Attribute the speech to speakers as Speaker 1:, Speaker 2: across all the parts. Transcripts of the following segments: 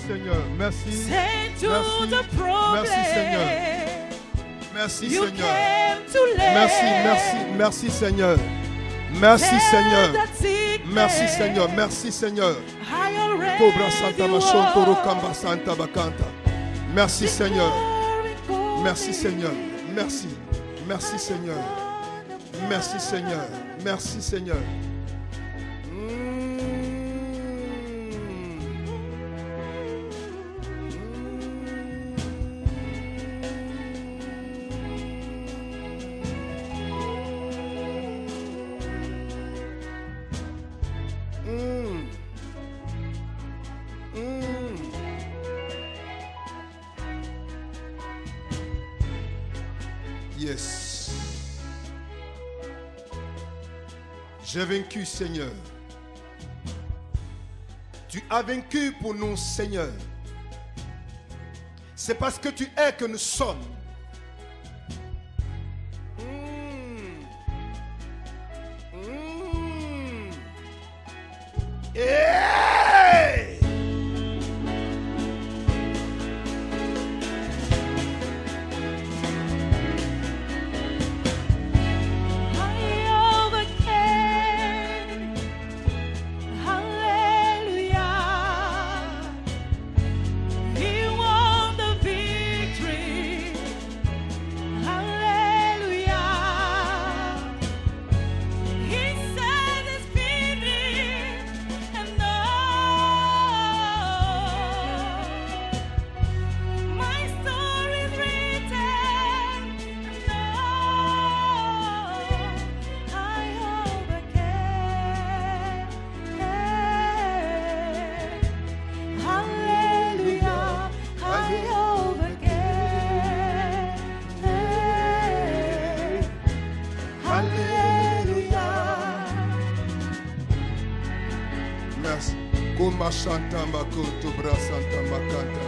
Speaker 1: Seigneur. Merci.
Speaker 2: Say to
Speaker 1: Merci.
Speaker 2: the problem.
Speaker 1: Merci, Seigneur. Merci,
Speaker 2: You
Speaker 1: Seigneur.
Speaker 2: came to let.
Speaker 1: Merci, Seigneur. Merci, Seigneur.
Speaker 2: that sickness.
Speaker 1: Merci, Seigneur. Merci, Seigneur.
Speaker 2: I already
Speaker 1: Cobra Santa Machontoro
Speaker 2: won.
Speaker 1: Kamba Santa Bakanta. Merci, Seigneur.
Speaker 2: Victory for
Speaker 1: Merci,
Speaker 2: me.
Speaker 1: Seigneur. Merci. Merci, Seigneur. Merci, Seigneur. Merci, Seigneur. Yes. J'ai vaincu, Seigneur. Tu as vaincu pour nous, Seigneur. C'est parce que tu es que nous sommes. Hey!
Speaker 2: I overcame. Hallelujah. He won the victory. Hallelujah. He said it's finished, and my story is written, and I overcame. Hallelujah, I overcame. Hallelujah.
Speaker 1: Merci. Kuma Santa Makoto Bra Santa Makanta.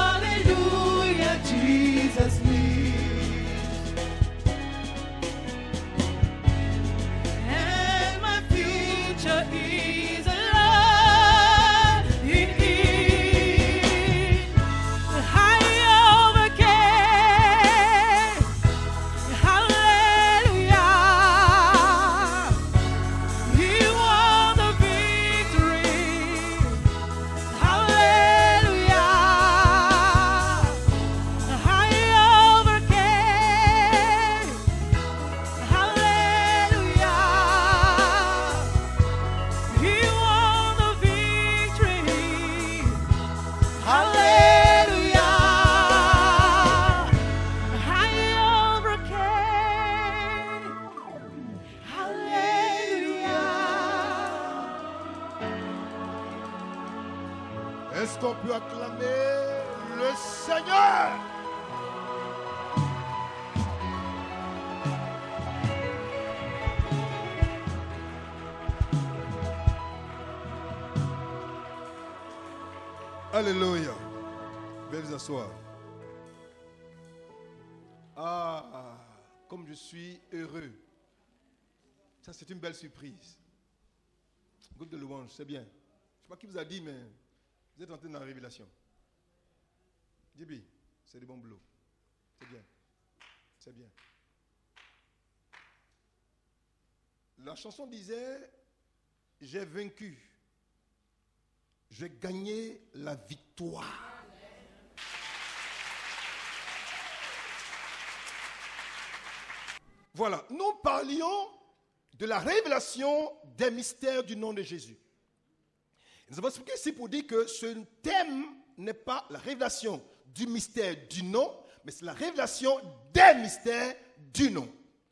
Speaker 2: Hallelujah, Jesus lives. And my future is alive in Him. I overcame. Hallelujah. He won the victory. Hallelujah. I overcame. Hallelujah. He won the victory. Hallelujah. I overcame. Hallelujah.
Speaker 1: Est-ce qu'on peut acclamer le Seigneur? Alléluia. Veuillez vous asseoir. Ah, comme je suis heureux. Ça, c'est une belle surprise. Groupe de louange, c'est bien. Je ne sais pas qui vous a dit, mais vous êtes entré dans la révélation. Djibi, c'est du bon boulot. C'est bien. C'est bien. La chanson disait, j'ai vaincu. J'ai gagné la victoire. Voilà, nous parlions de la révélation des mystères du nom de Jésus. Nous avons expliqué ici pour dire que ce thème n'est pas la révélation du mystère du nom, mais c'est la révélation des mystères du nom.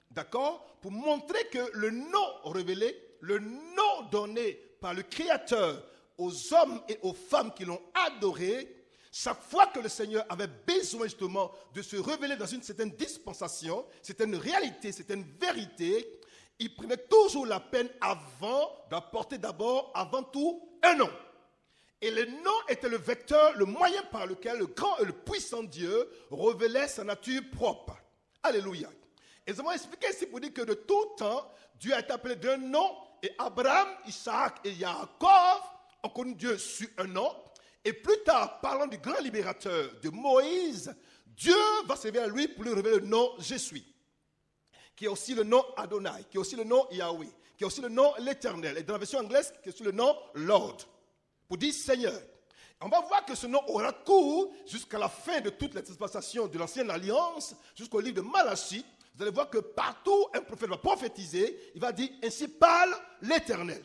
Speaker 1: D'accord? Pour montrer que le nom révélé, le nom donné par le Créateur aux hommes et aux femmes qui l'ont adoré, chaque fois que le Seigneur avait besoin justement de se révéler dans une certaine dispensation, certaine réalité, certaine vérité, il prenait toujours la peine d'apporter d'abord, avant tout, un nom. Et le nom était le vecteur, le moyen par lequel le grand et le puissant Dieu révélait sa nature propre. Alléluia. Et nous avons expliqué ici pour dire que de tout temps, Dieu a été appelé d'un nom. Et Abraham, Isaac et Jacob ont connu Dieu sur un nom. Et plus tard, parlant du grand libérateur de Moïse, Dieu va se révéler à lui pour lui révéler le nom Je suis, qui est aussi le nom Adonai, qui est aussi le nom Yahweh, qui est aussi le nom l'Éternel. Et dans la version anglaise, qui est aussi le nom Lord, pour dire Seigneur. On va voir que ce nom aura cours jusqu'à la fin de toute la dispensation de l'Ancienne Alliance, jusqu'au livre de Malachie. Vous allez voir que partout un prophète va prophétiser, il va dire « Ainsi parle l'Éternel ».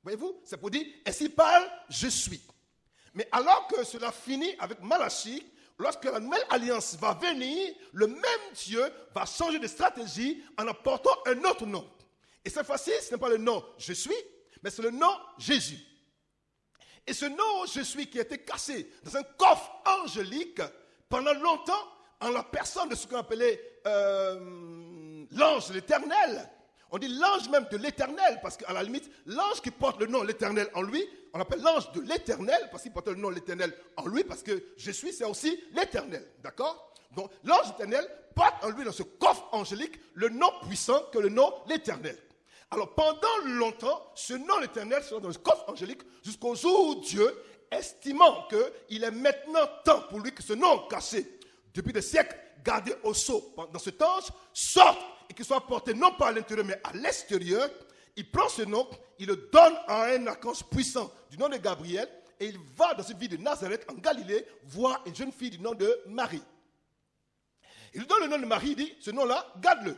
Speaker 1: Voyez-vous, c'est pour dire « Ainsi parle je suis ». Mais alors que cela finit avec Malachie, lorsque la nouvelle alliance va venir, le même Dieu va changer de stratégie en apportant un autre nom. Et cette fois-ci, ce n'est pas le nom « Je suis », mais c'est le nom « Jésus ». Et ce nom « Je suis » qui a été caché dans un coffre angélique pendant longtemps en la personne de ce qu'on appelait l'ange de l'Éternel. On dit l'ange même de l'Éternel parce qu'à la limite, l'ange qui porte le nom de l'Éternel en lui, on l'appelle l'ange de l'Éternel parce qu'il porte le nom de l'Éternel en lui parce que je suis, c'est aussi l'Éternel. D'accord? Donc l'ange de l'Éternel porte en lui dans ce coffre angélique le nom puissant que le nom de l'Éternel. Alors pendant longtemps, ce nom de l'Éternel sera dans le coffre angélique jusqu'au jour où Dieu, estimant qu'il est maintenant temps pour lui que ce nom caché depuis des siècles, gardé au sceau dans cet ange, sorte et qu'il soit porté non pas à l'intérieur mais à l'extérieur, il prend ce nom, il le donne à un archange puissant du nom de Gabriel et il va dans une ville de Nazareth en Galilée voir une jeune fille du nom de Marie. Il lui donne le nom de Marie, il dit, ce nom-là, garde-le.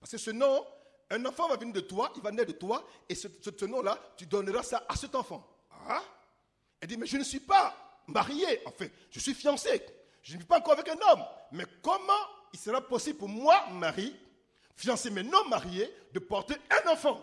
Speaker 1: Parce que ce nom, un enfant va venir de toi, il va naître de toi et ce nom-là, tu donneras ça à cet enfant. Ah? Elle dit, mais je ne suis pas mariée, en fait, je suis fiancée. Je ne vis pas encore avec un homme. Mais comment il sera possible pour moi, Marie, fiancée mais non mariée, de porter un enfant?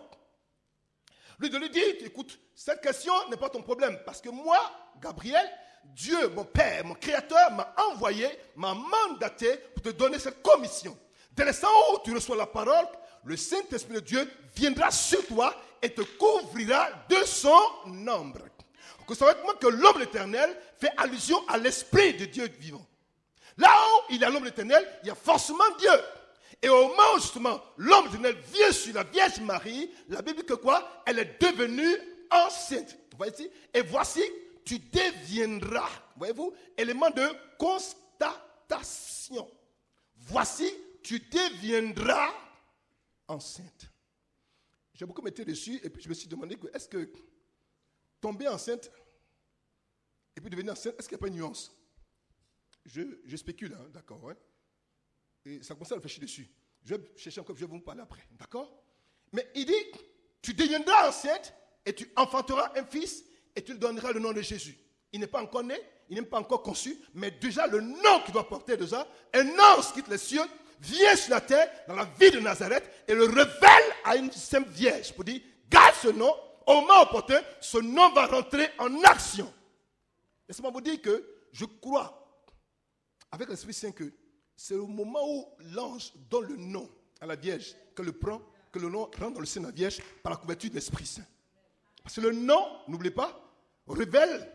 Speaker 1: Lui de lui dire, écoute, cette question n'est pas ton problème. Parce que moi, Gabriel, Dieu, mon Père, mon Créateur, m'a envoyé, m'a mandaté pour te donner cette commission. Dès l'instant où tu reçois la parole, le Saint-Esprit de Dieu viendra sur toi et te couvrira de son ombre. Vous savez comment que l'homme de l'Éternel fait allusion à l'Esprit de Dieu vivant. Là où il y a l'homme de l'Éternel, il y a forcément Dieu. Et au moment où justement l'homme de l'Éternel vient sur la Vierge Marie, la Bible dit que quoi? Elle est devenue enceinte. Vous voyez ici? Et voici, tu deviendras, voyez-vous, élément de constatation. Voici, tu deviendras enceinte. J'ai beaucoup médité dessus et puis je me suis demandé que est-ce que tomber enceinte et puis devenir enceinte, est-ce qu'il n'y a pas une nuance? Je spécule, hein, d'accord, ouais. Et ça commence à réfléchir dessus. Je vais chercher encore, je vais vous parler après, d'accord? Mais il dit, tu deviendras enceinte et tu enfanteras un fils et tu lui donneras le nom de Jésus. Il n'est pas encore né, il n'est pas encore conçu, mais déjà le nom qu'il doit porter déjà, un ange quitte les cieux, vient sur la terre, dans la ville de Nazareth, et le révèle à une sainte vierge pour dire, garde ce nom, au moment opportun, ce nom va rentrer en action. Laissez-moi vous dire que je crois, avec l'Esprit Saint, que c'est au moment où l'ange donne le nom à la Vierge que le nom rentre dans le sein de la Vierge par la couverture de l'Esprit Saint. Parce que le nom, n'oubliez pas, révèle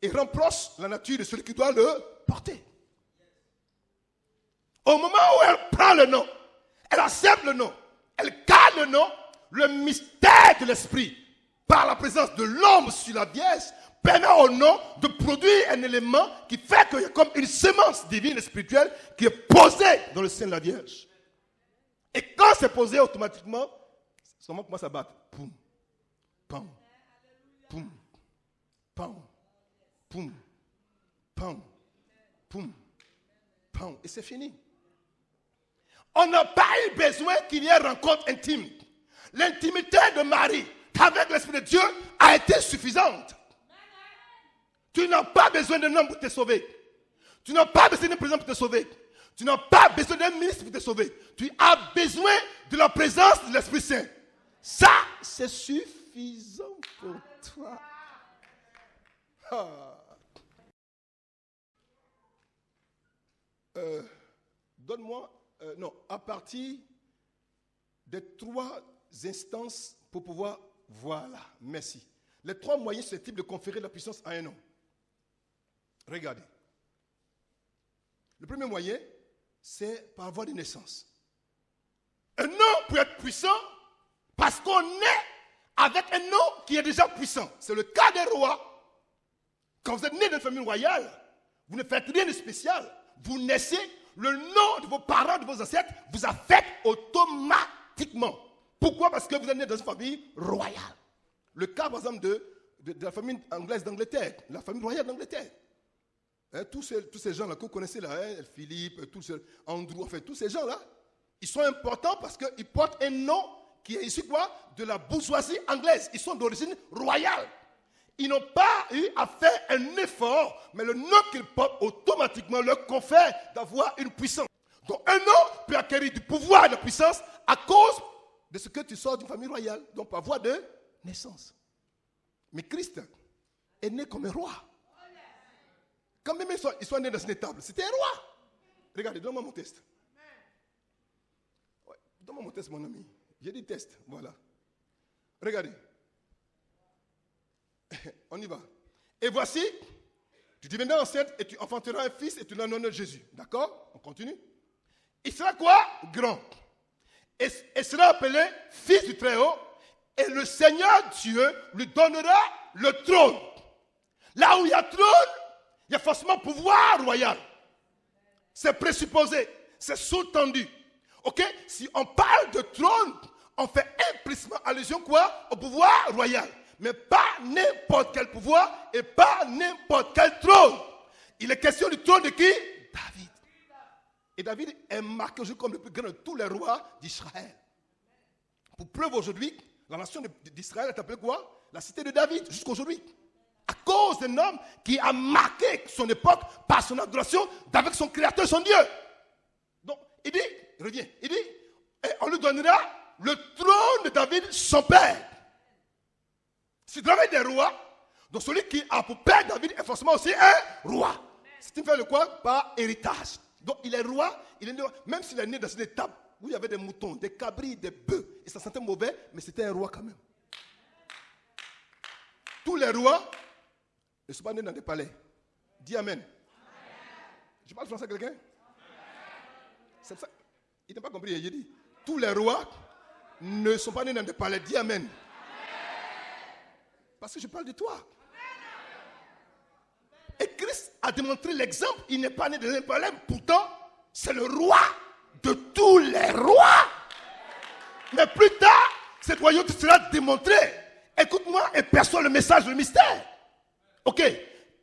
Speaker 1: et remproche la nature de celui qui doit le porter. Au moment où elle prend le nom, elle accepte le nom, elle garde le nom, le mystère de l'Esprit, par la présence de l'homme sur la Vierge, permet au nom de produire un élément qui fait qu'il y a comme une semence divine et spirituelle qui est posée dans le sein de la Vierge. Et quand c'est posé automatiquement, son moment commence à battre. Poum, poum, poum, poum, poum, poum, poum, poum. Et c'est fini. On n'a pas eu besoin qu'il y ait une rencontre intime. L'intimité de Marie avec l'Esprit de Dieu a été suffisante. Tu n'as pas besoin d'un homme pour te sauver. Tu n'as pas besoin d'un président pour te sauver. Tu n'as pas besoin d'un ministre pour te sauver. Tu as besoin de la présence de l'Esprit Saint. Ça, c'est suffisant pour toi. Donne-moi, à partir des 3 instances pour pouvoir... Voilà, merci. Les 3 moyens susceptibles de conférer la puissance à un homme. Regardez. Le premier moyen, c'est par voie de naissance. Un homme peut être puissant parce qu'on naît avec un homme qui est déjà puissant. C'est le cas des rois. Quand vous êtes né d'une famille royale, vous ne faites rien de spécial. Vous naissez, le nom de vos parents, de vos ancêtres, vous affecte automatiquement. Pourquoi? Parce que vous êtes né dans une famille royale. Le cas, par exemple, de la famille anglaise d'Angleterre, la famille royale d'Angleterre. Hein, tous ces gens-là que vous connaissez là, hein, Philippe, Andrew, enfin, tous ces gens-là, ils sont importants parce qu'ils portent un nom qui est issu quoi? De la bourgeoisie anglaise. Ils sont d'origine royale. Ils n'ont pas eu à faire un effort, mais le nom qu'ils portent automatiquement leur confère d'avoir une puissance. Donc un homme peut acquérir du pouvoir et de la puissance à cause de ce que tu sors d'une famille royale, donc par voie de naissance. Mais Christ est né comme un roi. Quand même ils sont nés dans une étable, c'était un roi. Regardez, donne-moi mon test. Ouais, donne-moi mon test, mon ami. J'ai dit test, voilà. Regardez. On y va. Et voici, tu deviendras enceinte et tu enfanteras un fils et tu l'annonceras Jésus. D'accord? On continue. Il sera quoi? Grand. Et sera appelé fils du Très-Haut. Et le Seigneur Dieu lui donnera le trône. Là où il y a trône, il y a forcément pouvoir royal. C'est présupposé, c'est sous-tendu. Ok? Si on parle de trône, on fait implicitement allusion quoi? Au pouvoir royal. Mais pas n'importe quel pouvoir et pas n'importe quel trône. Il est question du trône de qui? David. Et David est marqué aujourd'hui comme le plus grand de tous les rois d'Israël. Pour preuve aujourd'hui, la nation d'Israël est appelée quoi? La cité de David, jusqu'aujourd'hui. À cause d'un homme qui a marqué son époque par son adoration d'avec son créateur, son Dieu. Donc, il dit, il revient, il dit, et on lui donnera le trône de David, son père. Si David est roi, donc celui qui a pour père David est forcément aussi un roi. C'est une fait le quoi? Par héritage. Donc il est roi, même s'il est né dans une étape où il y avait des moutons, des cabris, des bœufs, et ça sentait mauvais, mais c'était un roi quand même. Tous les rois ne sont pas nés dans des palais. Dis amen. Je parle français à quelqu'un? C'est ça. Il n'a pas compris, j'ai dit. Tous les rois ne sont pas nés dans des palais. Dis amen. Parce que je parle de toi. Et Christ a démontré l'exemple. Il n'est pas né dans un palais. Pourtant, c'est le roi de tous les rois. Mais plus tard, cette royauté sera démontrée. Écoute-moi et perçois le message, le mystère. Ok.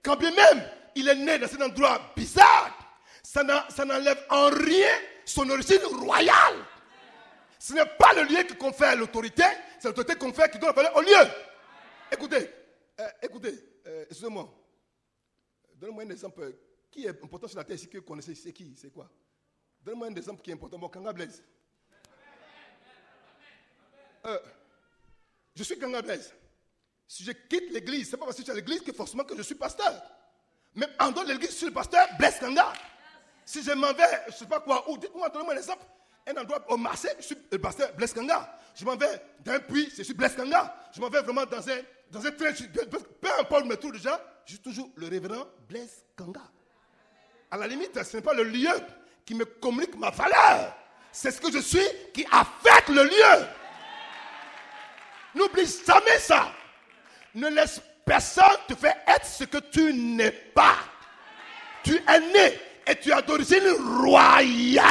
Speaker 1: Quand bien même il est né dans un endroit bizarre, ça n'enlève en rien son origine royale. Ce n'est pas le lieu qui confère l'autorité, c'est l'autorité qui confère qui donne la valeur au lieu. Écoutez, excusez-moi. Donnez-moi un exemple qui est important sur la terre ici que vous connaissez. C'est qui? C'est quoi? Donnez-moi un exemple qui est important. Bon, Kanga Blaise. Je suis Kanga Blaise. Si je quitte l'église, ce n'est pas parce que je suis à l'église que forcément que je suis pasteur. Même en dehors de l'église, je suis le pasteur Blaise Kanga. Si je m'en vais, je ne sais pas quoi, où, dites-moi, donnez-moi un exemple. Un endroit au marché, je suis le pasteur Blaise Kanga. Je m'en vais dans un puits, je suis Blaise Kanga. Je m'en vais vraiment dans un train, peu importe mes tours déjà, je suis toujours le révérend Blaise Kanga. À la limite, ce n'est pas le lieu qui me communique ma valeur. C'est ce que je suis qui affecte le lieu. N'oublie jamais ça. Ne laisse personne te faire être ce que tu n'es pas. Tu es né et tu as d'origine royale.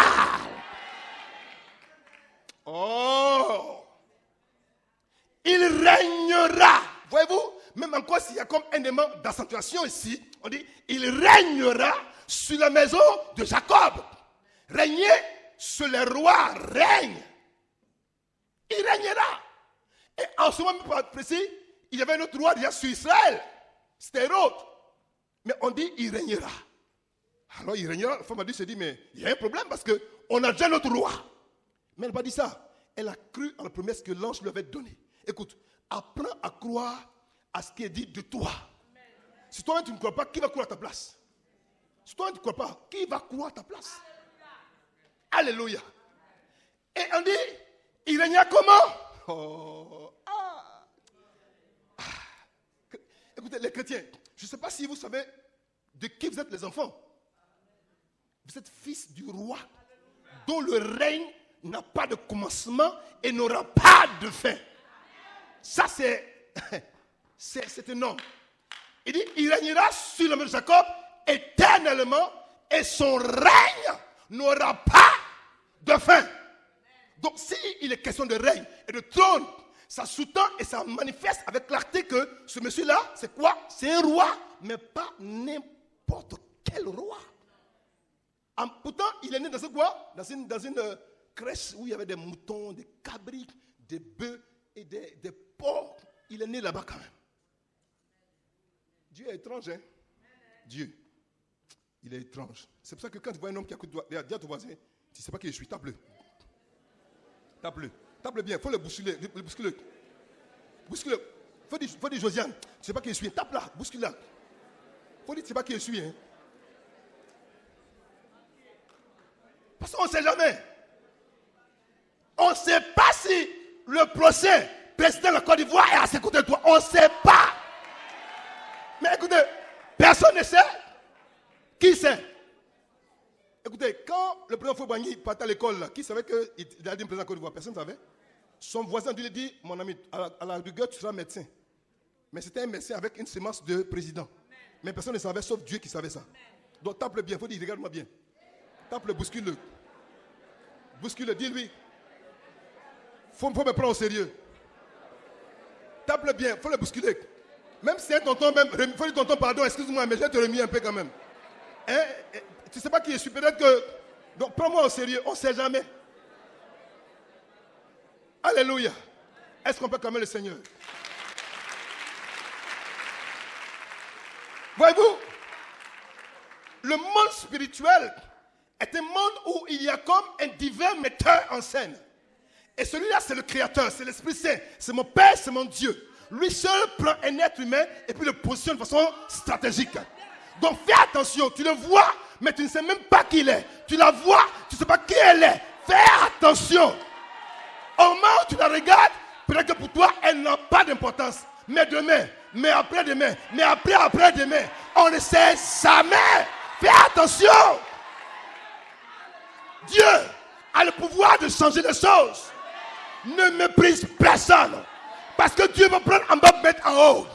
Speaker 1: Oh! Il régnera. Voyez-vous, même encore s'il y a comme un élément d'accentuation ici, on dit, il régnera sur la maison de Jacob. Régner sur les rois règne. Il régnera. Et en ce moment précis, il y avait un autre roi déjà sur Israël. C'était Hérode. Mais on dit, il régnera. Alors il régnera. La femme a dit, mais il y a un problème parce qu'on a déjà notre roi. Mais elle n'a pas dit ça. Elle a cru à la promesse que l'ange lui avait donnée. Écoute, apprends à croire à ce qui est dit de toi. Si toi-même tu ne crois pas, qui va croire à ta place? Si toi-même tu ne crois pas, qui va croire à ta place? Alléluia. Et on dit, il régnera comment? Oh. Écoutez, les chrétiens, je ne sais pas si vous savez de qui vous êtes les enfants. Vous êtes fils du roi, dont le règne n'a pas de commencement et n'aura pas de fin. Ça, c'est énorme. Il dit, il régnera sur la maison de Jacob éternellement et son règne n'aura pas de fin. Donc, s'il est question de règne et de trône, ça sous-tend et ça manifeste avec clarté que ce monsieur-là, c'est quoi? C'est un roi, mais pas n'importe quel roi. Pourtant, il est né dans ce quoi? Dans une crèche où il y avait des moutons, des cabris, des bœufs et des porcs. Il est né là-bas quand même. Dieu est étrange, hein? Dieu, il est étrange. C'est pour ça que quand tu vois un homme qui a coup de doigt, dis à ton voisin, tu ne sais pas qui je suis, tape-le. Tape-le. Tape-le bien, il faut le bousculer. Bouscule-le. Bouscule-le. Faut dire Josiane, tu ne sais pas qui je suis, tape-là, bouscule-la. Faut dire tu ne sais pas qui je suis, hein? Parce qu'on ne sait jamais. On ne sait pas si le prochain président de la Côte d'Ivoire est à ses côtés de toi. On ne sait pas. Mais écoutez, personne ne sait. Qui sait? Écoutez, quand le président Fourbagny partait à l'école, qui savait qu'il allait être président de la Côte d'Ivoire? Personne ne savait. Son voisin lui dit, mon ami, à la rigueur, tu seras médecin. Mais c'était un médecin avec une sémence de président. Mais personne ne savait, sauf Dieu qui savait ça. Donc tape-le bien, il faut dire, regarde-moi bien. Tape-le, bouscule-le. Bouscule-le, dis-lui. Il faut me prendre au sérieux. Tape-le bien, il faut le bousculer. Même si c'est un tonton, il faut dire tonton, pardon, excuse-moi, mais je vais te remis un peu quand même. Hein? Tu ne sais pas qui je suis, peut-être que... Donc prends-moi au sérieux, on ne sait jamais. Alléluia. Est-ce qu'on peut calmer le Seigneur? Voyez-vous, le monde spirituel est un monde où il y a comme un divin metteur en scène. Et celui-là, c'est le Créateur, c'est l'Esprit Saint, c'est mon Père, c'est mon Dieu. Lui seul prend un être humain et puis le positionne de façon stratégique. Donc fais attention, tu le vois, mais tu ne sais même pas qui il est. Tu la vois, tu ne sais pas qui elle est. Fais attention. Au moment où tu la regardes, peut-être que pour toi, elle n'a pas d'importance. Mais demain, mais après-demain, mais après-demain, on ne sait jamais. Fais attention. Dieu a le pouvoir de changer les choses. Ne méprise personne. Parce que Dieu va prendre en bas, mettre en haut.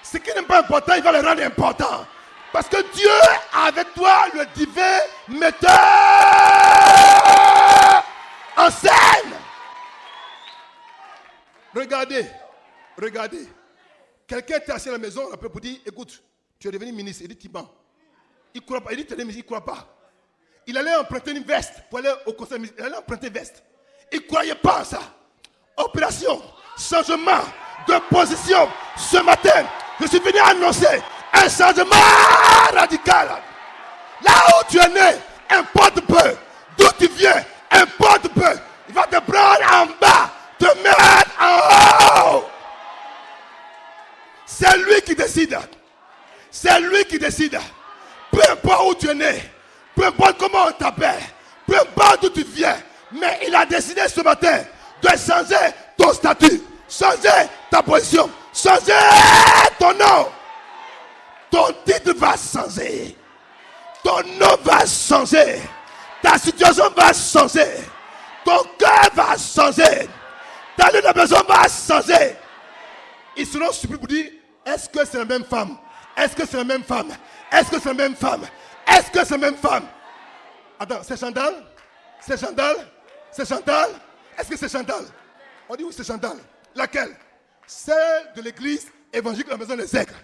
Speaker 1: Ce qui n'est pas important, il va le rendre important. Parce que Dieu a avec toi le divin metteur en scène. Regardez. Quelqu'un était assis à la maison, on appelle pour dire, écoute, tu es devenu ministre. Il dit, Tiban. Il ne croit pas. Il dit, il ne croit pas. Il allait emprunter une veste pour aller au conseil ministériel. Il allait emprunter une veste. Il ne croyait pas à ça. Opération, changement de position. Ce matin, je suis venu annoncer un changement radical. Là où tu es né, importe peu. D'où tu viens, importe peu. Il va te prendre en bas, te mettre en haut. C'est lui qui décide. C'est lui qui décide. Peu importe où tu es né, peu importe comment on t'appelle, peu importe d'où tu viens, mais il a décidé ce matin de changer ton statut, changer ta position, changer ton nom. Ton titre va changer. Ton nom va changer. Ta situation va changer. Ton cœur va changer. Ta lieu de maison va changer. Ils seront surpris pour dire, est-ce que c'est la même femme? Est-ce que c'est la même femme? Est-ce que c'est la même femme? Est-ce que c'est la même femme? Attends, c'est Chantal? C'est Chantal? C'est Chantal? Est-ce que c'est Chantal? On dit oui, c'est Chantal. Laquelle? Celle de l'église évangélique de la maison des aigles.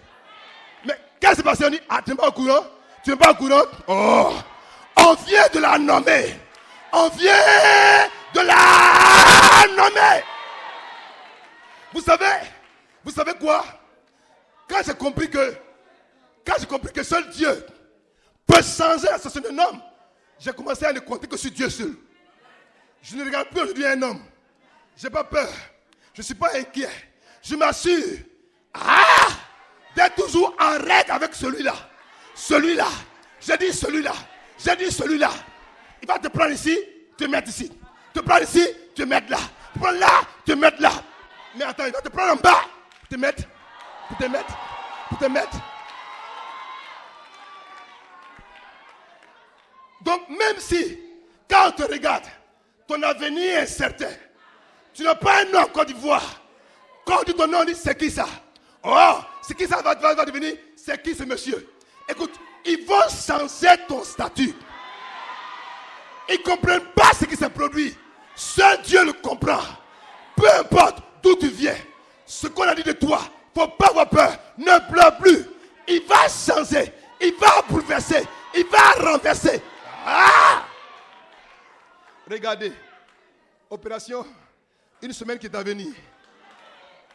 Speaker 1: Mais qu'est-ce qui s'est passé? On dit, ah, tu n'es pas au courant? Tu n'es pas au courant? Oh, on vient de la nommer. On vient de la nommer. Vous savez quoi? Quand j'ai compris que seul Dieu peut changer la situation d'un homme, j'ai commencé à ne compter que sur Dieu seul. Je ne regarde plus aujourd'hui un homme. Je n'ai pas peur. Je ne suis pas inquiet. Je m'assure d'être toujours en règle avec celui-là. Celui-là. J'ai dit celui-là. J'ai dit celui-là. Il va te prendre ici, te mettre ici. Te prendre ici, te mettre là. Tu prends là, te mettre là. Mais attends, il va te prendre en bas. Te mettre. Donc même si, quand on te regarde, ton avenir est incertain. Tu n'as pas un nom en Côte d'Ivoire. Quand on dit ton nom, on dit c'est qui ça? Oh, c'est qui ça va devenir? C'est qui ce monsieur? Écoute, ils vont changer ton statut. Ils ne comprennent pas ce qui s'est produit. Seul Dieu le comprend. Peu importe d'où tu viens, ce qu'on a dit de toi, il ne faut pas avoir peur. Ne pleure plus. Il va changer. Il va bouleverser. Il va renverser. Ah! Regardez. Opération. Une semaine qui est à venir.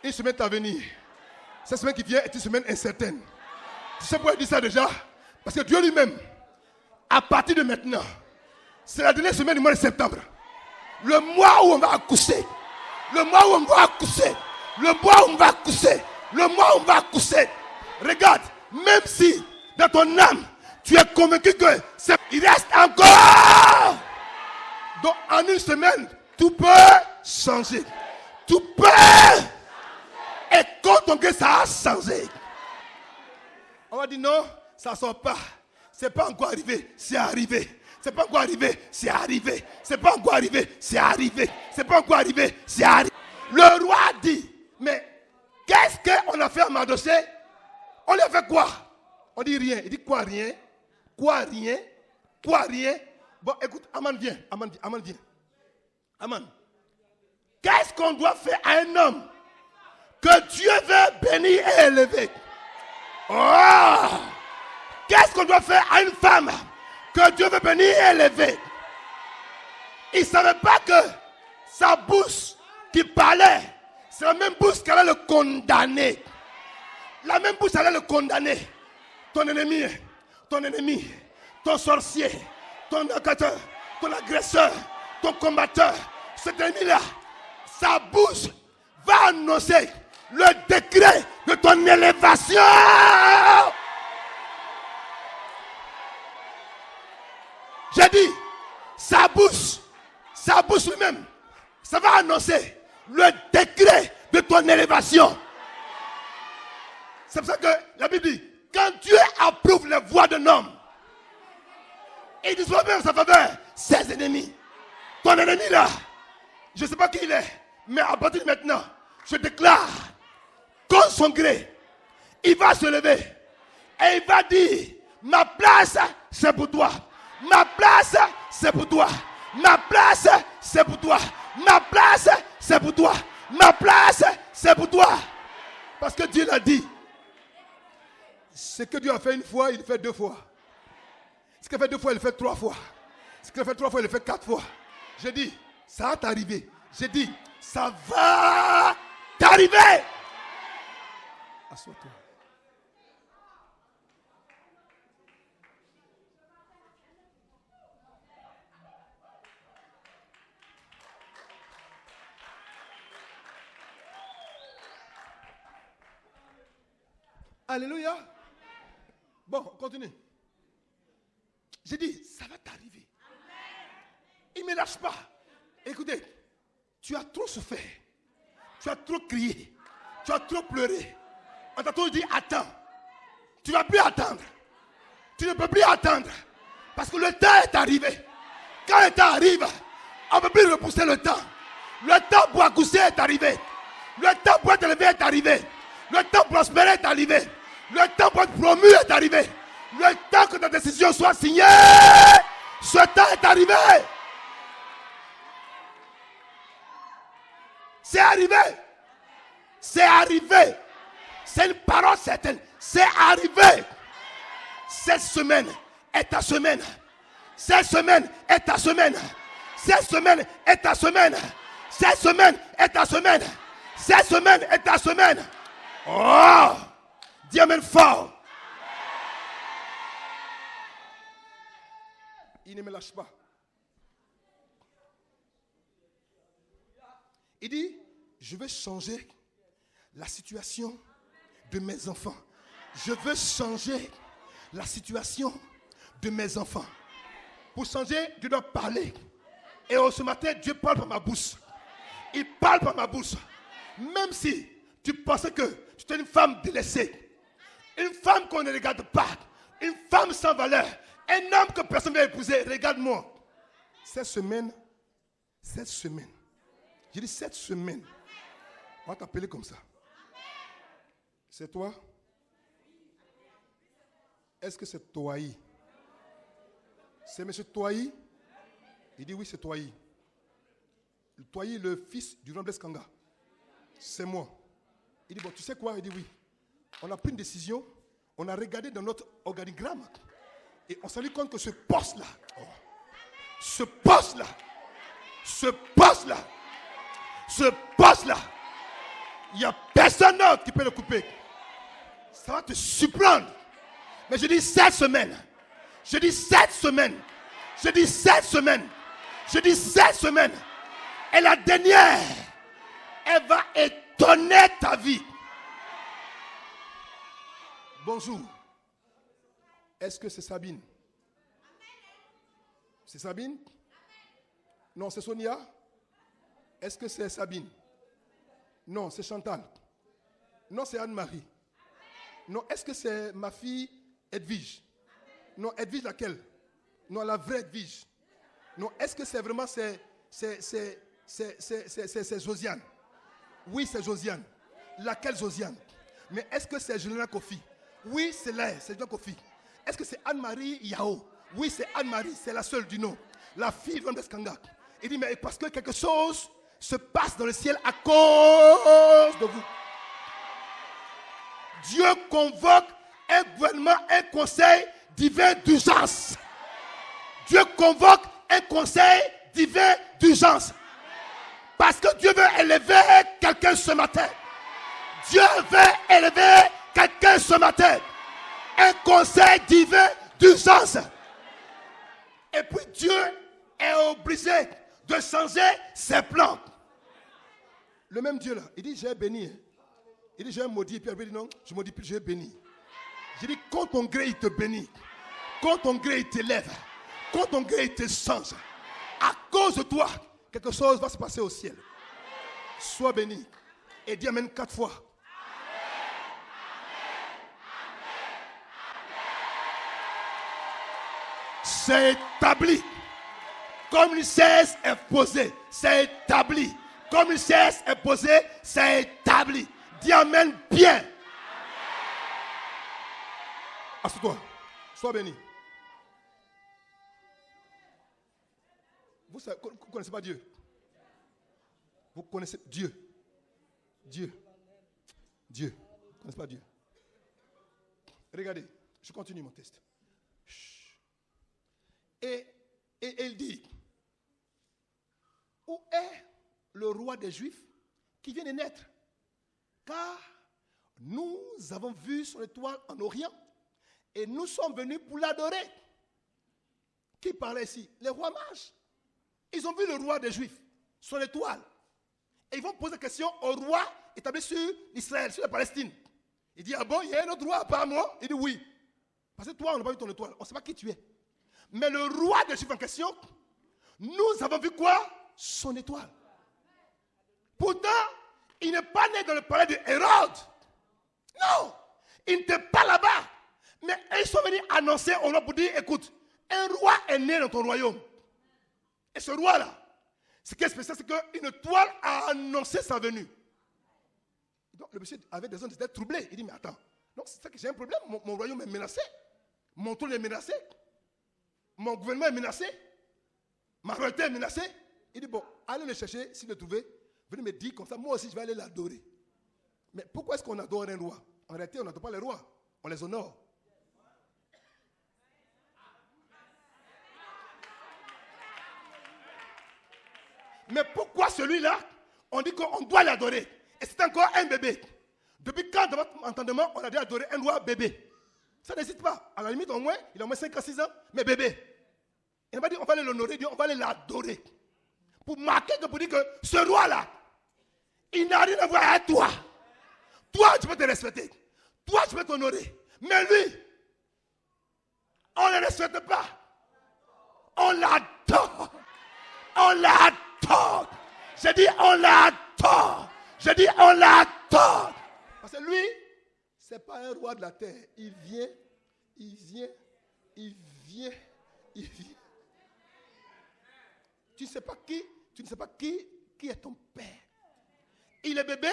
Speaker 1: Une semaine est à venir. Cette semaine qui vient est une semaine incertaine. Tu sais pourquoi il dit ça déjà? Parce que Dieu lui-même, à partir de maintenant, c'est la dernière semaine du mois de septembre. Le mois où on va accoucher. Le mois où on va accoucher. Le mois où on va accoucher. Le mois où on va accoucher. Regarde, même si dans ton âme, tu es convaincu que il reste encore. Donc en une semaine, tout peut changer. Tout peut. Et quand on dit ça a changé, on va dire non, ça ne sort pas. C'est pas encore arrivé, c'est arrivé. C'est pas encore arrivé, c'est arrivé. C'est pas encore arrivé, c'est arrivé. C'est pas encore arrivé, c'est arrivé. Le roi dit, mais qu'est-ce qu'on a fait à Mardoché? On lui a fait quoi? On dit rien. Il dit quoi rien? Quoi rien? Quoi rien? Bon, écoute, Aman vient. Aman vient. Aman. Qu'est-ce qu'on doit faire à un homme que Dieu veut bénir et élever? Oh! Qu'est-ce qu'on doit faire à une femme que Dieu veut bénir et élever? Il ne savait pas que sa bouche qui parlait, c'est la même bouche qui allait le condamner. La même bouche allait le condamner. Ton ennemi, ton sorcier, ton agresseur, ton combatteur, cet ennemi-là, sa bouche va annoncer le décret de ton élévation. J'ai dit, sa bouche lui-même, ça va annoncer le décret de ton élévation. C'est pour ça que la Bible dit, quand Dieu approuve les voies d'un homme, il dispose même en sa faveur ses ennemis. Ton ennemi là, je ne sais pas qui il est, mais à partir de maintenant, je déclare, contre son gré, il va se lever et il va dire, ma place c'est pour toi. Ma place c'est pour toi. Ma place c'est pour toi. Ma place c'est pour toi. Ma place c'est pour toi. Parce que Dieu l'a dit. Ce que Dieu a fait une fois, il le fait deux fois. Ce qu'il a fait deux fois, il le fait trois fois. Ce qu'il a fait trois fois, il le fait quatre fois. J'ai dit, ça va t'arriver. J'ai dit, ça va t'arriver. Assois-toi. Alléluia. Bon, continue. J'ai dit, ça va t'arriver. Il ne me lâche pas. Écoutez, tu as trop souffert. Tu as trop crié. Tu as trop pleuré. On t'a toujours dit, attends. Tu ne vas plus attendre. Tu ne peux plus attendre. Parce que le temps est arrivé. Quand le temps arrive, on ne peut plus repousser le temps. Le temps pour accoucher est arrivé. Le temps pour être élevé est arrivé. Le temps pour prospérer est arrivé. Le temps pour être promu est arrivé. Le temps que ta décision soit signée. Ce temps est arrivé. C'est arrivé. C'est arrivé. C'est une parole certaine. C'est arrivé. Cette semaine est ta semaine. Cette semaine est ta semaine. Cette semaine est ta semaine. Cette semaine est ta semaine. Cette semaine est ta semaine. Oh! Dis amen fort. Il ne me lâche pas. Il dit, je vais changer la situation de mes enfants. Je veux changer la situation de mes enfants. Pour changer, Dieu doit parler. Et ce matin, Dieu parle par ma bouche. Il parle par ma bouche. Même si tu pensais que tu es une femme délaissée, une femme qu'on ne regarde pas, une femme sans valeur, un homme que personne ne va épouser, regarde-moi. Cette semaine, j'ai dit cette semaine, on va t'appeler comme ça. C'est toi? Est-ce que c'est Toaï? C'est M. Toaï? Il dit oui, c'est Toaï. Toaï, le fils du grand Blaise Kanga. C'est moi. Il dit bon, tu sais quoi? Il dit oui. On a pris une décision, on a regardé dans notre organigramme et on s'est rendu compte que ce poste-là, il n'y a personne d'autre qui peut le couper. Ça va te surprendre. Mais je dis cette semaine, et la dernière, elle va étonner ta vie. Bonjour. Est-ce que c'est Sabine? C'est Sabine? Non, c'est Sonia? Est-ce que c'est Sabine? Non, c'est Chantal. Non, c'est Anne-Marie. Non, est-ce que c'est ma fille Edwige? Non, Edwige laquelle? Non, la vraie Edwige. Non, est-ce que c'est vraiment c'est Josiane? Oui, c'est Josiane. Laquelle Josiane? Mais est-ce que c'est Julien Kofi? Oui, c'est là, c'est Julien Kofi. Est-ce que c'est Anne-Marie Yao? Oui, c'est Anne-Marie, c'est la seule du nom. La fille de Skanga. Il dit, mais parce que quelque chose se passe dans le ciel à cause de vous. Dieu convoque un gouvernement, un conseil divin d'urgence. Dieu convoque un conseil divin d'urgence. Parce que Dieu veut élever quelqu'un ce matin. Dieu veut élever quelqu'un ce matin. Un conseil divin d'urgence. Et puis Dieu est obligé de changer ses plans. Le même Dieu là, il dit j'ai béni. Il dit j'ai maudit. Puis il dit non, je maudis plus, j'ai béni. J'ai dit quand ton gré il te bénit, quand ton gré il t'élève, quand ton gré il te change, à cause de toi, quelque chose va se passer au ciel. Sois béni. Et dis amen 4 fois. C'est établi. Comme une chaise est posée, c'est établi. Comme une chaise est posée, c'est établi. Dis amen bien. Assieds-toi. Sois béni. Vous ne connaissez pas Dieu. Vous connaissez Dieu. Dieu. Vous ne connaissez pas Dieu. Regardez, je continue mon test. Et il dit, où est le roi des Juifs qui vient de naître? Car nous avons vu son étoile en Orient et nous sommes venus pour l'adorer. Qui parlait ici? Les rois mages. Ils ont vu le roi des Juifs, son étoile. Et ils vont poser la question au roi établi sur Israël, sur la Palestine. Il dit, ah bon, il y a un autre roi à part moi? Il dit oui. Parce que toi, on n'a pas vu ton étoile. On ne sait pas qui tu es. Mais le roi des Juifs en question, nous avons vu quoi? Son étoile. Pourtant, il n'est pas né dans le palais de Hérode. Non, il n'était pas là-bas. Mais ils sont venus annoncer au roi pour dire, écoute, un roi est né dans ton royaume. Et ce roi-là, ce qui est spécial, c'est qu'une étoile a annoncé sa venue. Donc le monsieur avait des zones d'être troublé. Il dit, mais attends, donc c'est ça que j'ai un problème, mon royaume est menacé. Mon trône est menacé. Mon gouvernement est menacé. Ma royauté est menacée. Il dit, bon, allez le chercher, s'il le trouvez, venez me dire comme ça, moi aussi je vais aller l'adorer. Mais pourquoi est-ce qu'on adore un roi? En réalité, on n'adore pas les rois, on les honore. Mais pourquoi celui-là, on dit qu'on doit l'adorer? Et c'est encore un bébé. Depuis quand, dans votre entendement, on a dû adorer un roi bébé? Ça n'hésite pas. À la limite, au moins, il a au moins 5 à 6 ans, mais bébé. Il n'a pas dit on va aller l'honorer, on va aller l'adorer. Pour marquer, pour dire que ce roi-là, il n'a rien à voir avec toi. Toi, tu peux te respecter. Toi, tu peux t'honorer. Mais lui, on ne le respecte pas. On l'adore. On l'adore. J'ai dit, on l'a tort. J'ai dit, on l'a tort. Parce que lui, ce n'est pas un roi de la terre. Il vient. Tu ne sais pas qui est ton père. Il est bébé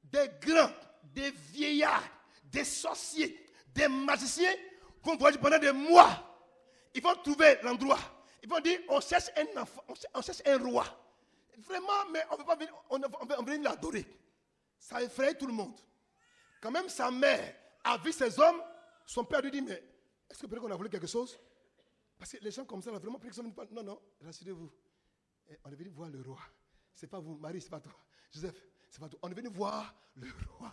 Speaker 1: des grands, des vieillards, des sorciers, des magiciens vont voyager pendant des mois. Ils vont trouver l'endroit. Ils vont dire, on cherche un enfant, on cherche un roi. Vraiment, mais on ne veut pas venir, on veut venir l'adorer. Ça effraie tout le monde. Quand même sa mère a vu ces hommes, son père lui dit, mais est-ce que peut-être qu'on a voulu quelque chose? Parce que les gens comme ça, là, vraiment, non, rassurez-vous. On est venu voir le roi. Ce n'est pas vous, Marie, ce n'est pas toi. Joseph, ce n'est pas toi. On est venu voir le roi.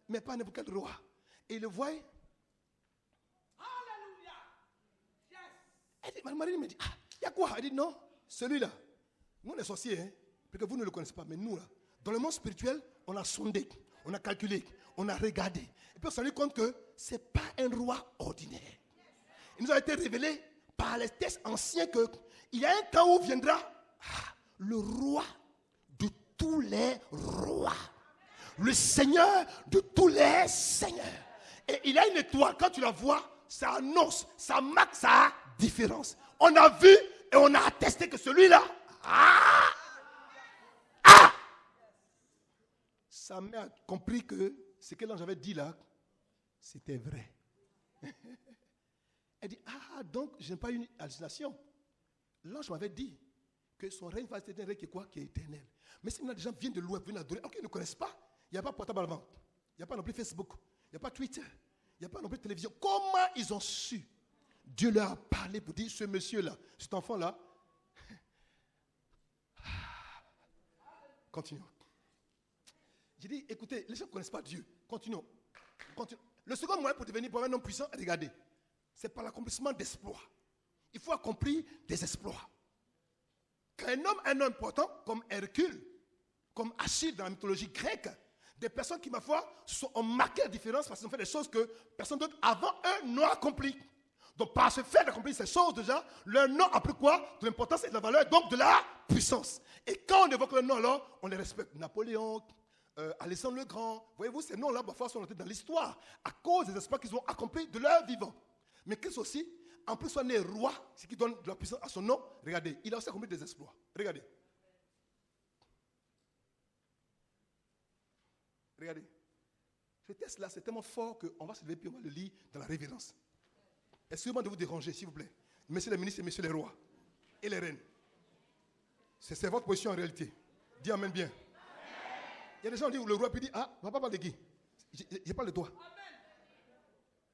Speaker 1: Mais pas n'importe quel roi. Et il le voit.
Speaker 2: Alléluia. Yes.
Speaker 1: Marie me dit, ah, il y a quoi? Elle dit, non, celui-là. Nous, les sorciers, hein, parce que vous ne le connaissez pas, mais nous, là, dans le monde spirituel, on a sondé, on a calculé, on a regardé. Et puis on s'est rendu compte que ce n'est pas un roi ordinaire. Il nous a été révélé par les textes anciens qu'il y a un temps où viendra le roi de tous les rois, le Seigneur de tous les seigneurs. Et il a une étoile, quand tu la vois, ça annonce, ça marque sa différence. On a vu et on a attesté que celui-là, sa mère a compris que ce que l'ange avait dit là, c'était vrai. Elle dit, donc je n'ai pas eu une hallucination. L'ange m'avait dit que son règne va être un règne qui est quoi? Qui est éternel. Mais si maintenant des gens viennent de loin, viennent adorer, alors qu'ils ne connaissent pas, il n'y a pas portable à vendre, il n'y a pas non plus Facebook, il n'y a pas Twitter, il n'y a pas non plus télévision. Comment ils ont su? Dieu leur a parlé pour dire, ce monsieur-là, cet enfant-là, continuons. J'ai dit, écoutez, les gens ne connaissent pas Dieu. Continuons. Le second moyen pour devenir un homme puissant, regardez, c'est par l'accomplissement d'exploits. Il faut accomplir des exploits. Quand un homme important, comme Hercule, comme Achille dans la mythologie grecque, des personnes qui, ma foi, ont marqué la différence parce qu'ils ont fait des choses que personne d'autre avant eux n'ont accompli. Donc, par ce fait d'accomplir ces choses, déjà, leur nom a pris quoi? De l'importance et de la valeur, donc de la puissance. Et quand on évoque leur nom, alors, on les respecte. Napoléon, Alexandre le Grand, voyez-vous, ces noms-là, parfois, sont notés dans l'histoire à cause des exploits qu'ils ont accomplis de leur vivant. Mais Christ aussi, en plus, soit né roi, ce qui donne de la puissance à son nom. Regardez, il a aussi accompli des exploits. Regardez. Regardez. Ce texte-là, c'est tellement fort qu'on va se lever puis on va le lire dans la révérence. Excusez-moi de vous déranger, s'il vous plaît. Messieurs les ministres et messieurs les rois et les reines. C'est votre position en réalité. Dis amen bien. Il y a des gens qui disent, le roi puis dit, on ne va pas parler de qui? Je parle de toi.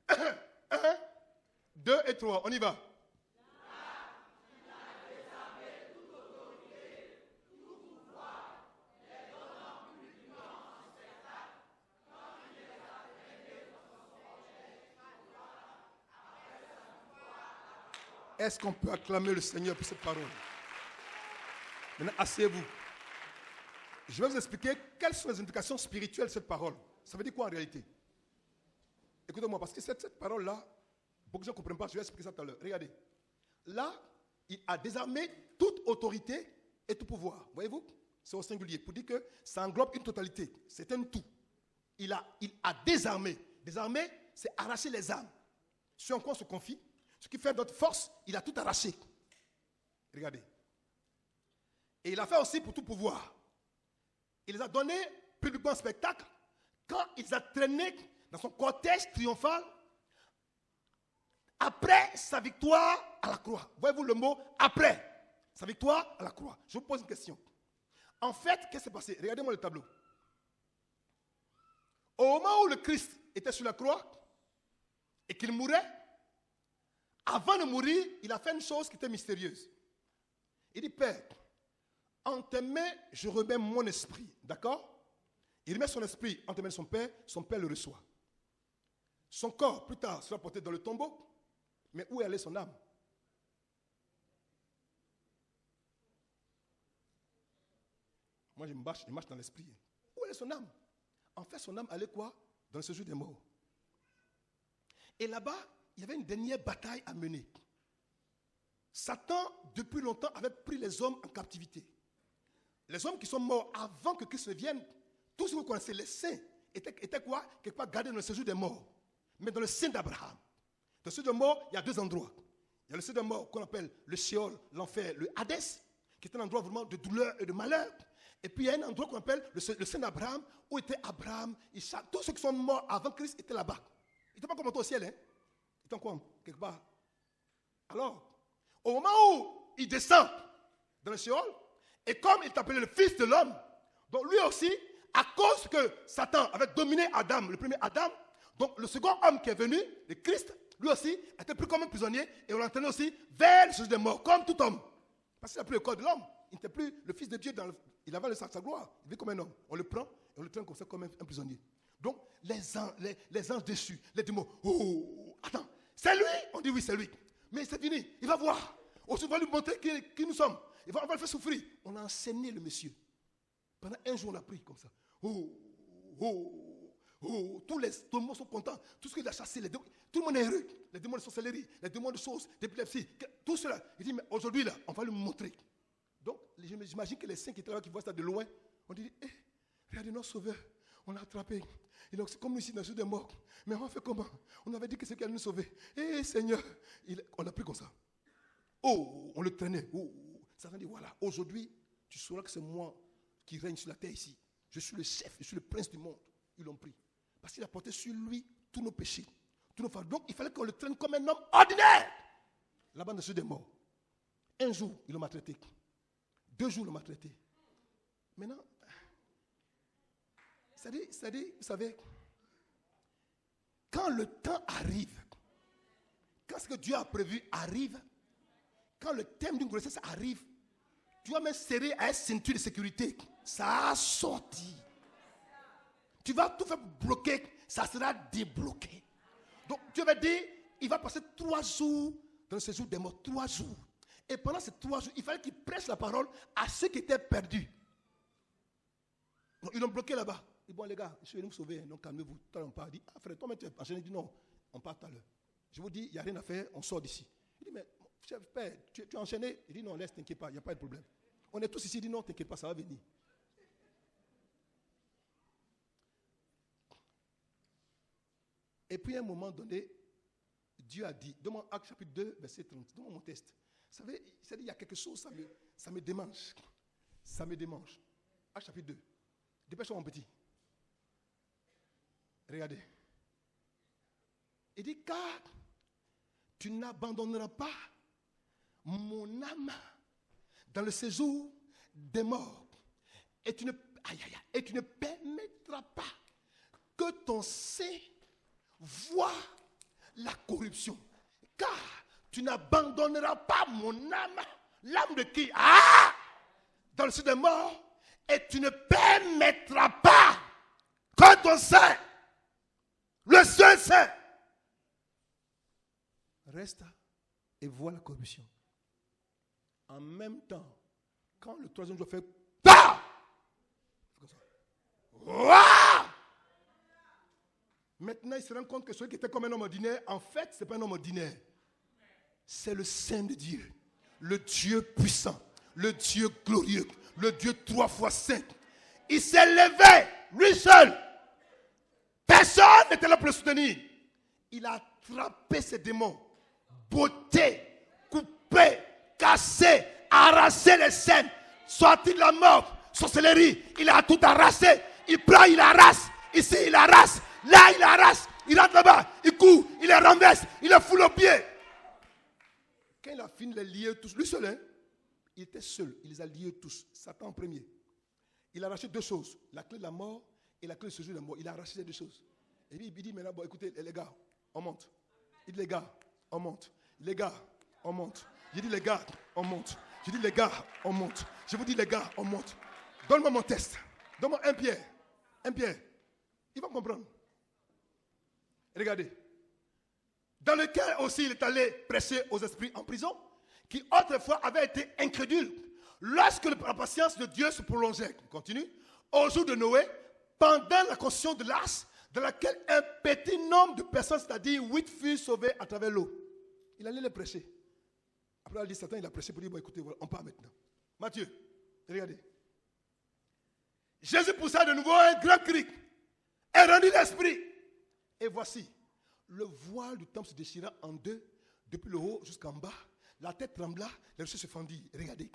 Speaker 1: Amen. 1, 2 et 3, on y va. Est-ce qu'on peut acclamer le Seigneur pour cette parole? Maintenant, asseyez-vous. Je vais vous expliquer quelles sont les implications spirituelles de cette parole. Ça veut dire quoi en réalité? Écoutez-moi, parce que cette parole-là, beaucoup de gens ne comprennent pas, je vais expliquer ça tout à l'heure. Regardez. Là, il a désarmé toute autorité et tout pouvoir. Voyez-vous? C'est au singulier. Pour dire que ça englobe une totalité. C'est un tout. Il a désarmé. Désarmer, c'est arracher les armes. Ce en quoi on se confie, ce qui fait notre force, il a tout arraché. Regardez. Et il a fait aussi pour tout pouvoir. Il les a donnés publiquement en spectacle quand il les a traînés dans son cortège triomphal après sa victoire à la croix. Voyez-vous le mot après sa victoire à la croix? Je vous pose une question. En fait, qu'est-ce qui s'est passé? Regardez-moi le tableau. Au moment où le Christ était sur la croix et qu'il mourait, avant de mourir, il a fait une chose qui était mystérieuse. Il dit, Père, en tes mains, je remets mon esprit. D'accord? Il remet son esprit en tes mains de son Père le reçoit. Son corps, plus tard, sera porté dans le tombeau. Mais où est allée son âme? Moi, je marche dans l'esprit. Où est son âme? En fait, son âme allait quoi? Dans le séjour des morts. Et là-bas, il y avait une dernière bataille à mener. Satan, depuis longtemps, avait pris les hommes en captivité. les hommes qui sont morts avant que Christ ne vienne, tous ceux que vous connaissez, les saints, étaient quoi? Quelque part gardés dans le séjour des morts. Mais dans le sein d'Abraham. Dans le séjour des morts, il y a deux endroits. Il y a le séjour des morts qu'on appelle le Sheol, l'enfer, le Hadès, qui est un endroit vraiment de douleur et de malheur. Et puis il y a un endroit qu'on appelle le sein d'Abraham, où était Abraham, Isaac. Tous ceux qui sont morts avant Christ étaient là-bas. Ils n'étaient pas comme au ciel, hein? Ils étaient quoi? Quelque part. Alors, au moment où il descend dans le Sheol, et comme il est appelé le Fils de l'homme, donc lui aussi, à cause que Satan avait dominé Adam, le premier Adam, donc le second homme qui est venu, le Christ, lui aussi, était pris comme un prisonnier et on l'entraînait aussi vers le séjour des morts, comme tout homme. Parce qu'il n'a plus le corps de l'homme. Il n'était plus le Fils de Dieu, il avait sa gloire. Il vit comme un homme. On le prend et on le traîne comme ça, comme un prisonnier. Donc, les anges déchus, les démons, oh, attends, c'est lui? On dit oui, c'est lui. Mais c'est fini, il va voir. On va lui montrer qui nous sommes. On va le faire souffrir. On a enseigné le monsieur. Pendant un jour, on l'a pris comme ça. Oh, oh, oh. Tous les démons sont contents. Tout ce qu'il a chassé, tout le monde est heureux. Les démons de sorcellerie, les démons de choses, d'épilepsie, tout cela. Il dit, mais aujourd'hui, là, on va lui montrer. Donc, j'imagine que les saints qui étaient là, qui voient ça de loin, on dit, regardez notre sauveur, on l'a attrapé. C'est comme ici, dans le jour des morts. Mais on fait comment? On avait dit que c'est qu'elle nous sauvait. Seigneur, on l'a pris comme ça. Oh, on le traînait. Oh, ça veut dire, voilà, aujourd'hui, tu sauras que c'est moi qui règne sur la terre ici. Je suis le chef, je suis le prince du monde. Ils l'ont pris. Parce qu'il a porté sur lui tous nos péchés, tous nos fardeaux. Donc, il fallait qu'on le traîne comme un homme ordinaire. Là-bas, dans le des morts. Un jour, il m'a traité. 2 jours, il m'a traité. Maintenant, c'est-à-dire, vous savez, quand le temps arrive, quand ce que Dieu a prévu arrive, quand le thème d'une grossesse arrive, tu vas même serrer à une ceinture de sécurité. Ça a sorti. Tu vas tout faire bloquer, ça sera débloqué. Donc Dieu va dire, il va passer 3 jours dans le séjour des morts, 3 jours. Et pendant ces 3 jours, il fallait qu'il prêche la parole à ceux qui étaient perdus. Donc ils l'ont bloqué là-bas. Il dit, bon les gars, je suis venu vous sauver, donc calmez-vous. Tout à l'heure on part, dit, frère, toi tu es enchaîné, il dit non, on part tout à l'heure. Je vous dis, il n'y a rien à faire, on sort d'ici. Il dit, mais chef, père, tu es enchaîné? Il dit, non, laisse, t'inquiète pas, il n'y a pas de problème. On est tous ici, il dit, non, t'inquiète pas, ça va venir. Et puis à un moment donné, Dieu a dit, dans mon Acte chapitre 2, verset 30, dans mon texte, vous savez, il y a quelque chose, ça me démange. Ça me démange. Acte chapitre 2. Dépêche-toi mon petit. Regardez. Il dit, car tu n'abandonneras pas mon âme dans le séjour des morts. Et tu ne permettras pas que ton sein voie la corruption. Car tu n'abandonneras pas mon âme. L'âme de qui? Dans le séjour des morts. Et tu ne permettras pas que ton sein, le seul sein, reste et voit la corruption. En même temps, quand le 3e jour fait maintenant il se rend compte que celui qui était comme un homme ordinaire, en fait, ce n'est pas un homme ordinaire. C'est le Saint de Dieu, le Dieu puissant, le Dieu glorieux, le Dieu 3 fois saint. Il s'est levé, lui seul. Personne n'était là pour le soutenir. Il a attrapé ses démons, botté, coupé, cassé, arraché les scènes, sorti de la mort, sorcellerie. Il a tout arraché. Il prend, il arrache. Ici, il arrache. Là, il arrache. Il rentre là-bas. Il court, il les renverse, il les foule aux pieds. Quand il a fini de les lier tous, lui seul, hein, il était seul. Il les a liés tous. Satan en premier. Il a arraché 2 choses. La clé de la mort et la clé de séjour de la mort. Il a arraché ces 2 choses. Et puis il dit maintenant, bon, écoutez, les gars, on monte. Il dit les gars, on monte. Les gars, on monte. J'ai dit les gars, on monte. J'ai dit les gars, on monte. Je vous dis les gars, on monte. Donne-moi mon test. Donne-moi un Pierre. Un Pierre. Il va comprendre. Regardez. Dans lequel aussi il est allé prêcher aux esprits en prison, qui autrefois avaient été incrédules. Lorsque la patience de Dieu se prolongeait, continue, au jour de Noé, pendant la construction de l'arche, dans laquelle un petit nombre de personnes, c'est-à-dire 8 furent sauvées à travers l'eau. Il allait les prêcher. Après, il a dit Satan, il a prêché pour dire, bon, écoutez, voilà, on part maintenant. Matthieu, regardez. Jésus poussa de nouveau un grand cri et rendit l'esprit. Et voici, le voile du temple se déchira en deux, depuis le haut jusqu'en bas. La tête trembla, les rochers se fendirent. Regardez.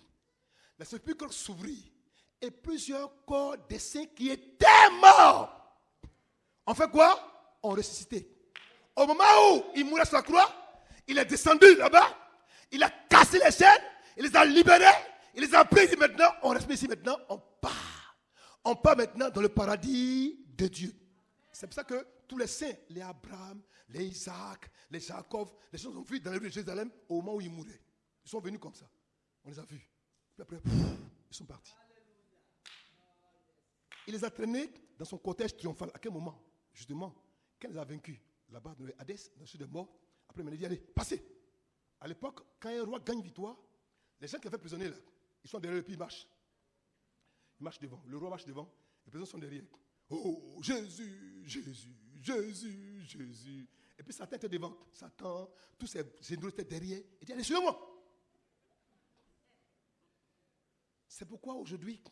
Speaker 1: Le sépulcre s'ouvrit et plusieurs corps des saints qui étaient morts. On fait quoi? On ressuscité. Au moment où il mourait sur la croix, il est descendu là-bas, il a cassé les chaînes, il les a libérés, il les a pris. Maintenant, on reste ici, maintenant, on part. On part maintenant dans le paradis de Dieu. C'est pour ça que tous les saints, les Abraham, les Isaac, les Jacob, les gens ont vu dans les rues de Jérusalem au moment où ils mouraient. Ils sont venus comme ça. On les a vus. Puis après, ils sont partis. Il les a traînés dans son cortège triomphal. À quel moment? Justement, quand il les a vaincus, là-bas dans le Hadès, dans le sud des morts, après il m'a dit, allez, passez. À l'époque, quand un roi gagne victoire, les gens qui ont fait prisonnier là, ils sont derrière et puis ils marchent. Ils marchent devant. Le roi marche devant, les prisonniers sont derrière. Oh, Jésus, Jésus, Jésus, Jésus. Et puis Satan était devant. Satan, tous ces généraux étaient derrière. Il dit, allez, suivez-moi. C'est pourquoi aujourd'hui,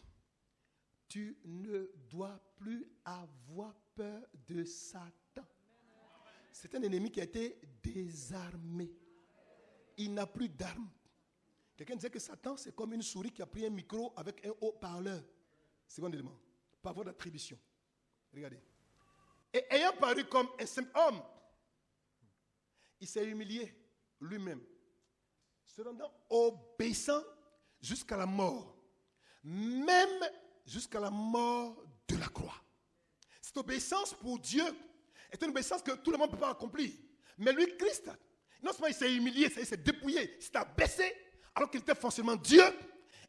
Speaker 1: tu ne dois plus avoir peur de Satan. C'est un ennemi qui a été désarmé. Il n'a plus d'armes. Quelqu'un disait que Satan, c'est comme une souris qui a pris un micro avec un haut-parleur. Second élément, par voie d'attribution. Regardez. Et ayant paru comme un simple homme, il s'est humilié lui-même, se rendant obéissant jusqu'à la mort, même jusqu'à la mort de la croix. Cette obéissance pour Dieu est une obéissance que tout le monde ne peut pas accomplir. Mais lui, Christ, non seulement il s'est humilié, il s'est dépouillé, il s'est abaissé, alors qu'il était forcément Dieu,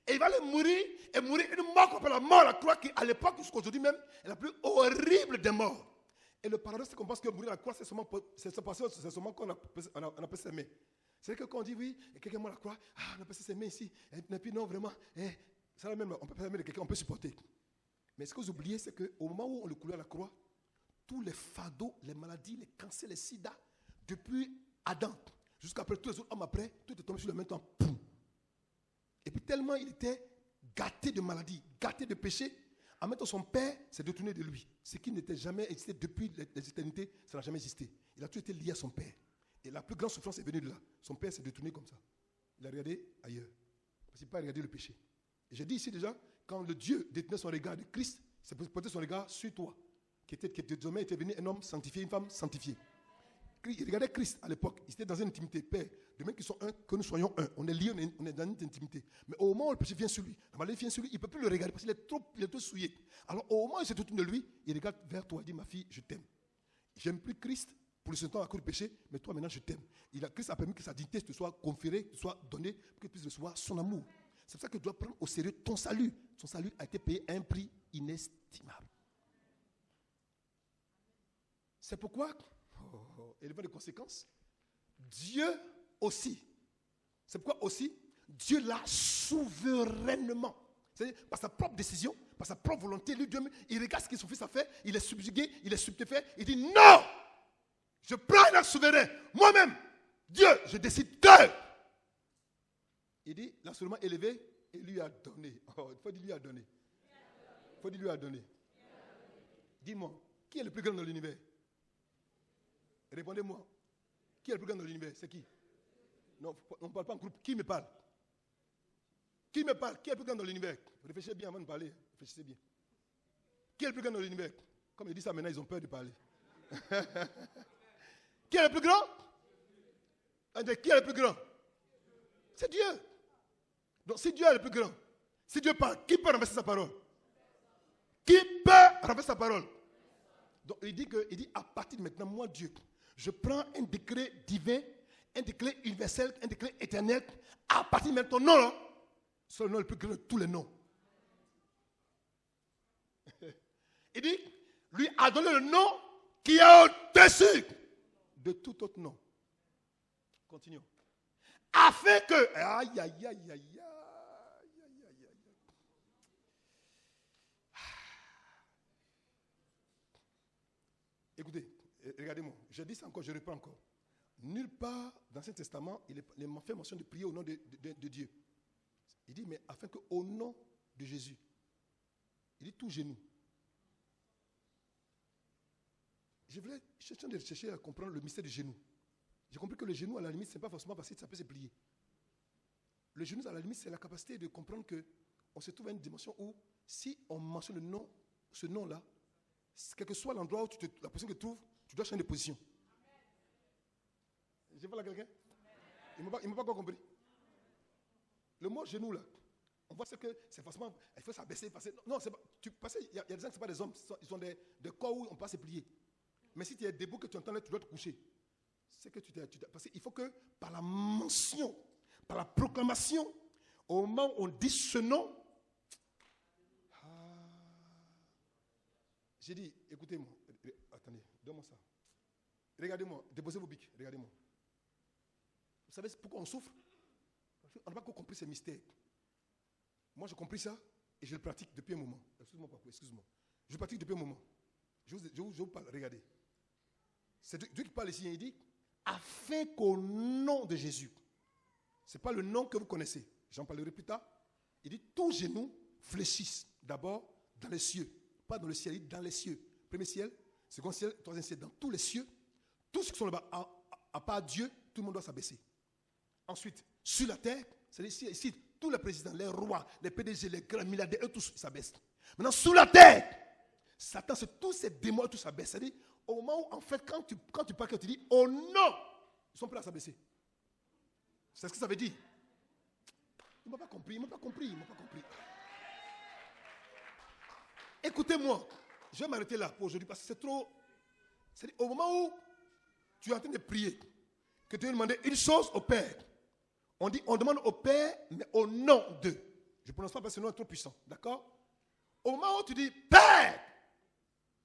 Speaker 1: et il va aller mourir, et mourir une mort qu'on appelle la mort à la croix, qui à l'époque, jusqu'à aujourd'hui même, est la plus horrible des morts. Et le paradoxe, c'est qu'on pense que mourir à la croix, c'est seulement qu'on a passé ses mains. C'est que quand on dit oui, et quelqu'un mort à la croix, on a passé ses mains ici, et puis non, vraiment, ça là même, on peut passer les mains de quelqu'un, on peut supporter. Mais ce que vous oubliez, c'est qu'au moment où on le coulait à la croix, tous les fardeaux, les maladies, les cancers, les sida, depuis Adam, jusqu'après tous les autres hommes après, tout est tombé sur le même temps. Poum. Et puis tellement il était gâté de maladies, gâté de péché, en même temps son père s'est détourné de lui. Ce qui n'était jamais existé depuis les éternités, ça n'a jamais existé. Il a toujours été lié à son père. Et la plus grande souffrance est venue de là. Son père s'est détourné comme ça. Il a regardé ailleurs. Parce qu'il n'a pas regardé le péché. Et j'ai dit ici déjà, quand le Dieu détenait son regard de Christ, c'est pour porter son regard sur toi, qui désormais était devenu un homme sanctifié, une femme sanctifiée. Il regardait Christ à l'époque, il était dans une intimité. Père, de même qu'ils sont un, que nous soyons un. On est liés, on est dans une intimité. Mais au moment où le péché vient sur lui, la maladie vient sur lui, il ne peut plus le regarder parce qu'il est trop souillé. Alors au moment où il se détourne de lui, il regarde vers toi et dit, ma fille, je t'aime. J'aime plus Christ pour ce temps à cause du péché, mais toi maintenant je t'aime. Christ a permis que sa dignité te soit conférée, te soit donnée, pour que tu puisses recevoir son amour. C'est pour ça que tu dois prendre au sérieux ton salut. Son salut a été payé à un prix inestimable. C'est pourquoi, élément de conséquence, Dieu aussi, c'est pourquoi aussi, Dieu l'a souverainement, c'est-à-dire par sa propre décision, par sa propre volonté, lui, Dieu, il regarde ce que son fils a fait, il est subjugué, il est stupéfait, il dit non, je prends un acte souverain, moi-même, Dieu, je décide de. Il dit, l'a seulement élevé et lui a donné. Oh, il faut dire lui a donné. Il faut dire lui a donné. Dis-moi, qui est le plus grand dans l'univers? Répondez-moi. Qui est le plus grand dans l'univers? C'est qui? Non, on ne parle pas en groupe. Qui me parle? Qui me parle? Qui est le plus grand dans l'univers? Réfléchissez bien avant de parler. Réfléchissez bien. Qui est le plus grand dans l'univers? Comme ils disent ça maintenant, ils ont peur de parler. Qui est le plus grand? Qui est le plus grand? C'est Dieu. Donc si Dieu est le plus grand, si Dieu parle, qui peut renverser sa parole? Qui peut renverser sa parole? Donc il dit à partir de maintenant, moi Dieu, je prends un décret divin, un décret universel, un décret éternel. À partir de maintenant, non, non. C'est le nom le plus grand de tous les noms. Il dit, lui a donné le nom qui est au-dessus de tout autre nom. Continuons. Afin que, aïe, aïe, aïe, aïe, aïe, aïe, aïe, aïe. Écoutez, regardez-moi, je dis ça encore, je reprends encore. Nulle part dans l'Ancien Testament, il est fait mention de prier au nom de Dieu. Il dit, mais afin qu'au nom de Jésus, Il dit tout genou. Je suis en train de chercher à comprendre le mystère du genou. J'ai compris que le genou, à la limite, ce n'est pas forcément parce que ça peut se plier. Le genou, à la limite, c'est la capacité de comprendre qu'on se trouve à une dimension où, si on mentionne ce nom-là, quel que soit l'endroit où la position que tu trouves, tu dois changer de position. Je parle à quelqu'un? Il ne m'a pas encore compris. Le mot genou, là, on voit que c'est forcément, il faut s'abaisser. Non, c'est pas, il y a des gens qui ne sont pas des hommes, ils ont des corps où on peut se plier. Mais si tu es debout, que tu entends là, tu dois te coucher. C'est que parce qu'il faut que par la mention, par la proclamation, au moment où on dit ce nom, j'ai dit, écoutez-moi, attendez, donne-moi ça. Regardez-moi, déposez vos bics, regardez-moi. Vous savez pourquoi on souffre? Parce qu'on n'a pas encore compris ces mystères. Moi, j'ai compris ça et je le pratique depuis un moment. Excuse-moi, papa, excuse-moi. Je le pratique depuis un moment. Je vous parle, regardez. C'est Dieu qui parle ici, il dit, afin qu'au nom de Jésus, ce n'est pas le nom que vous connaissez, j'en parlerai plus tard, il dit, tout genou fléchisse d'abord dans les cieux, pas dans le ciel, il dit dans les cieux. Premier ciel, second ciel, troisième ciel, dans tous les cieux, tous ceux qui sont là-bas, à part Dieu, tout le monde doit s'abaisser. Ensuite, sur la terre, c'est-à-dire ici, tous les présidents, les rois, les PDG, les grands milliardaires, eux tous s'abaissent. Maintenant, sous la terre, Satan, c'est tous ces démons, tous s'abaissent. C'est-à-dire, au moment où, en fait, quand tu parles, quand tu dis, oh non, ils sont prêts à s'abaisser. C'est ce que ça veut dire. Il ne m'a pas compris. Écoutez-moi, je vais m'arrêter là pour aujourd'hui parce que c'est trop. C'est-à-dire, au moment où tu es en train de prier, que tu veux demander une chose au Père, on demande au Père, mais au nom de. Je ne prononce pas parce que le nom est trop puissant. D'accord? Au moment où tu dis, Père,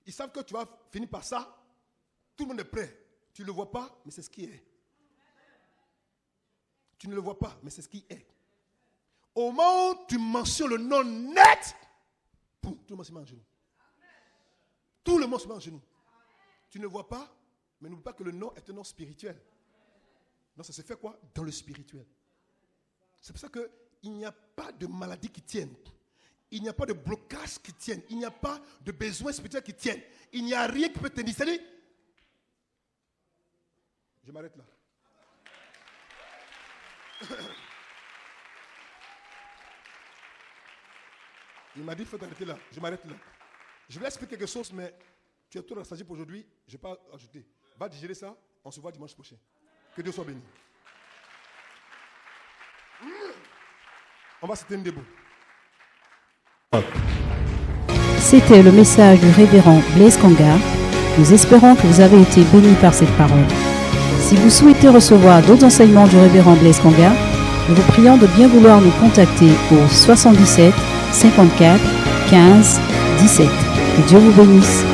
Speaker 1: ils savent que tu vas finir par ça. Tout le monde est prêt. Tu ne le vois pas, mais c'est ce qui est. Tu ne le vois pas, mais c'est ce qui est. Au moment où tu mentionnes le nom net, boum, tout le monde se met en genoux. Tout le monde se met en genoux. Tu ne le vois pas, mais n'oublie pas que le nom est un nom spirituel. Non, ça se fait quoi? Dans le spirituel. C'est pour ça qu'il n'y a pas de maladie qui tienne. Il n'y a pas de blocage qui tienne. Il n'y a pas de besoin spirituel qui tienne. Il n'y a rien qui peut tenir. C'est-à-dire, je m'arrête là. Il m'a dit, il faut t'arrêter là. Je m'arrête là. Je vais expliquer quelque chose, mais tu as tout rassasié pour aujourd'hui. Je ne vais pas ajouter. Va digérer ça. On se voit dimanche prochain. Que Dieu soit béni. On va se tenir debout.
Speaker 3: C'était le message du révérend Blaise Conga. Nous espérons que vous avez été bénis par cette parole. Si vous souhaitez recevoir d'autres enseignements du révérend Blaise Conga, nous vous prions de bien vouloir nous contacter au 77 54 15 17. Que Dieu vous bénisse.